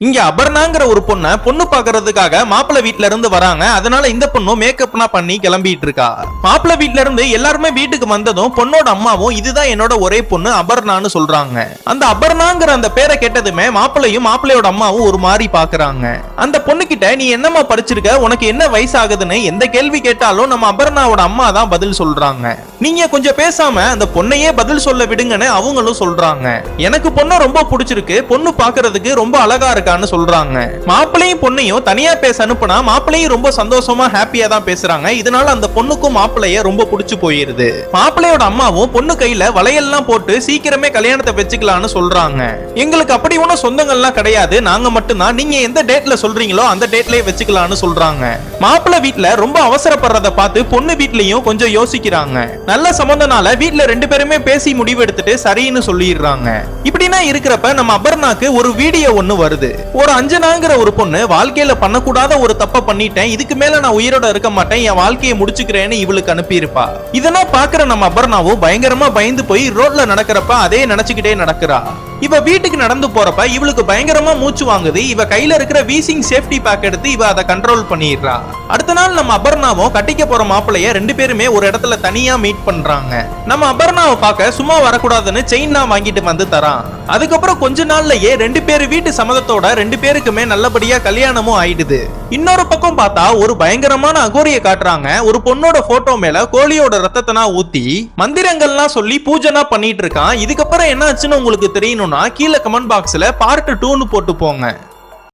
இங்க அபர்ணாங்கிற ஒரு பொண்ணு பாக்குறதுக்காக மாப்பிள்ளை வீட்ல இருந்து வராங்க. அதனால இந்த பொண்ணு மேக்கப்னா பண்ணி கிளம்பிட்டு இருக்கா. மாப்பிள்ளை வீட்ல இருந்து எல்லாருமே வீட்டுக்கு வந்ததும் பொண்ணோட அம்மாவும் இதுதான் என்னோட ஒரே பொண்ணு அபர்ணான்னு சொல்றாங்க. அந்த அபர்ணாங்கிற அந்த பேரை கேட்டதுமே மாப்பிள்ளையும் மாப்பிள்ளையோட அம்மாவும் ஒரு மாதிரி பாக்குறாங்க. அந்த பொண்ணு கிட்ட நீ என்னமா படிச்சிருக்க, உனக்கு என்ன வயசு ஆகுதுன்னு எந்த கேள்வி கேட்டாலும் நம்ம அபர்ணாவோட அம்மா தான் பதில் சொல்றாங்க. நீங்க கொஞ்சம் பேசாம அந்த பொண்ணையே பதில் சொல்ல விடுங்கன்னு அவங்களும் சொல்றாங்க. எனக்கு பொண்ணு ரொம்ப பிடிச்சிருக்கு, பொண்ணு பாக்குறதுக்கு ரொம்ப அழகா இருக்கா சொல்றாங்க. மாப்பிளையும் பொண்ணையும் தனியா பேச அனுப்புனா மாப்பிளையும் ரொம்ப சந்தோஷமா ஹாப்பியா தான் பேசுறாங்க. இதனால அந்த பொண்ணுக்கும் மாப்பிளைய ரொம்ப பிடிச்சு போயிருது. மாப்பிளையோட அம்மாவும் பொண்ணு கையில வளையல்லாம் போட்டு சீக்கிரமே கல்யாணத்தை வச்சுக்கலாம்னு சொல்றாங்க. எங்களுக்கு அப்படி ஒன்னும் சொந்தங்கள்லாம் கிடையாது, நாங்க மட்டும்தான், நீங்க எந்த டேட்ல சொல்றீங்களோ அந்த டேட்லயே வச்சுக்கலாம்னு சொல்றாங்க. மாப்பிள்ளை வீட்ல ரொம்ப அவசரப்படுறத பார்த்து பொண்ணு வீட்லயும் கொஞ்சம் யோசிக்கிறாங்க. நல்ல சம்பந்தனால வீட்ல ரெண்டு பேருமே பேசி முடிவு எடுத்துட்டு சரின்னு சொல்லிடுறாங்க. இப்படின்னா இருக்கிறப்ப நம்ம அபர்ணாக்கு ஒரு வீடியோ ஒண்ணு வருது. ஒரு அஞ்சனாங்கிற ஒரு பொண்ணு வாழ்க்கையில பண்ணக்கூடாத ஒரு தப்ப பண்ணிட்டேன், இதுக்கு மேல நான் உயிரோட இருக்க மாட்டேன், என் வாழ்க்கையை முடிச்சுக்கிறேன்னு இவளுக்கு அனுப்பியிருப்பா. இதெல்லாம் பாக்குற நம்ம அபர்ணாவும் பயங்கரமா பயந்து போய் ரோட்ல நடக்கிறப்ப அதே நினைச்சுக்கிட்டே நடக்கிறா. இவ வீட்டுக்கு நடந்து போறப்ப இவளுக்கு பயங்கரமா மூச்சு வாங்குது. இவ கையில இருக்கிற வீசிங் சேஃப்டி பேக் எடுத்து இவ அதை கண்ட்ரோல் பண்ணிடுறா. அடுத்த நாள் நம்ம அபர்ணாவும் கட்டிக்க போற மாப்பிளைய ரெண்டு பேருமே ஒரு இடத்துல தனியா மீட் பண்றாங்க. நம்ம அபர்ணாவை பார்க்க சும்மா வரக்கூடாதுன்னு செயின்லாம் வாங்கிட்டு வந்து தரான். அதுக்கப்புறம் கொஞ்ச நாள்லயே ரெண்டு பேரு வீட்டு சம்மதத்தோட ரெண்டு பேருக்குமே நல்லபடியா கல்யாணமும் ஆயிடுது. இன்னொரு பக்கம் பார்த்தா ஒரு பயங்கரமான அகோரிய காட்டுறாங்க. ஒரு பொண்ணோட போட்டோ மேல கோழியோட ரத்தத்தனா ஊத்தி மந்திரங்கள்லாம் சொல்லி பூஜனா பண்ணிட்டு இருக்கான். இதுக்கப்புறம் என்ன ஆச்சுன்னு உங்களுக்கு தெரியணும்னா கீழே கமெண்ட் பாக்ஸ்ல பார்ட் 2ன்னு போட்டு போங்க.